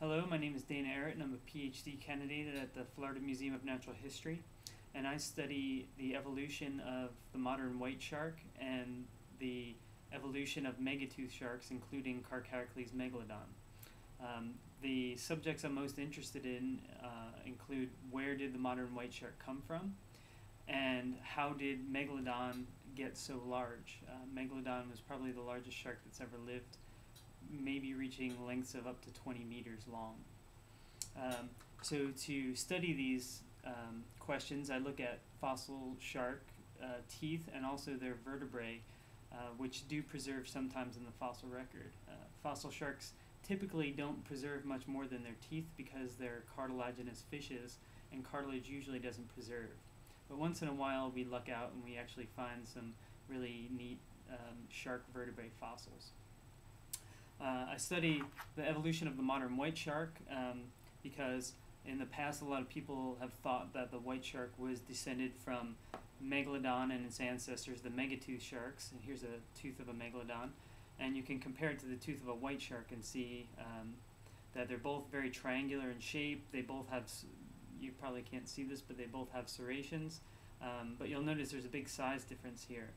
Hello, my name is Dana Ehret, and I'm a PhD candidate at the Florida Museum of Natural History, and I study the evolution of the modern white shark and the evolution of megatooth sharks, including Carcharicles megalodon. The subjects I'm most interested in include where did the modern white shark come from, and how did megalodon get so large. Megalodon was probably the largest shark that's ever lived, maybe reaching lengths of up to 20 meters long. So to study these questions, I look at fossil shark teeth and also their vertebrae, which do preserve sometimes in the fossil record. Fossil sharks typically don't preserve much more than their teeth because they're cartilaginous fishes, and cartilage usually doesn't preserve. But once in a while we luck out and we actually find some really neat shark vertebrae fossils. I study the evolution of the modern white shark because in the past a lot of people have thought that the white shark was descended from megalodon and its ancestors, the megatooth sharks. And here's a tooth of a megalodon, and you can compare it to the tooth of a white shark and see that they're both very triangular in shape. They both have, you probably can't see this, but they both have serrations. But you'll notice there's a big size difference here,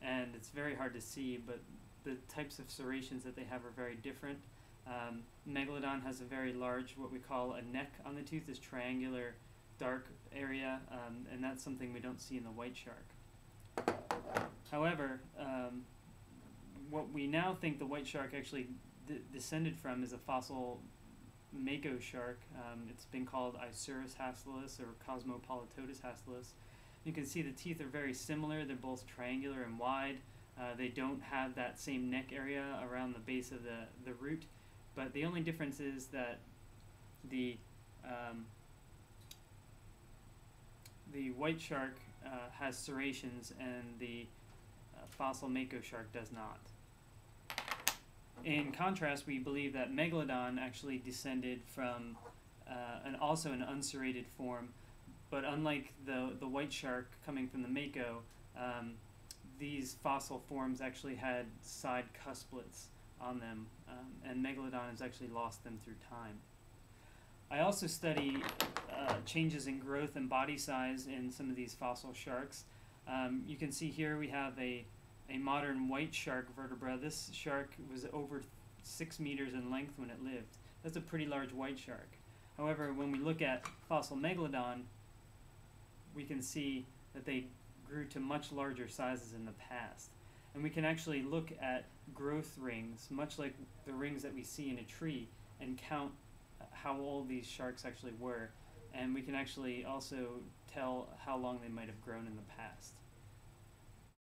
and it's very hard to see, but the types of serrations that they have are very different. Megalodon has a very large, what we call a neck on the tooth, this triangular dark area, and that's something we don't see in the white shark. However, what we now think the white shark actually descended from is a fossil mako shark. It's been called Isurus hastilis or Cosmopolitotus hastilis. You can see the teeth are very similar. They're both triangular and wide. They don't have that same neck area around the base of the root, but the only difference is that the white shark has serrations and the fossil mako shark does not. In contrast, we believe that megalodon actually descended from also an unserrated form, but unlike the white shark coming from the mako, these fossil forms actually had side cusplets on them, and megalodon has actually lost them through time. I also study changes in growth and body size in some of these fossil sharks. You can see here we have a modern white shark vertebra. This shark was over 6 meters in length when it lived. That's a pretty large white shark. However, when we look at fossil megalodon, we can see that they grew to much larger sizes in the past. And we can actually look at growth rings, much like the rings that we see in a tree, and count how old these sharks actually were. And we can actually also tell how long they might have grown in the past.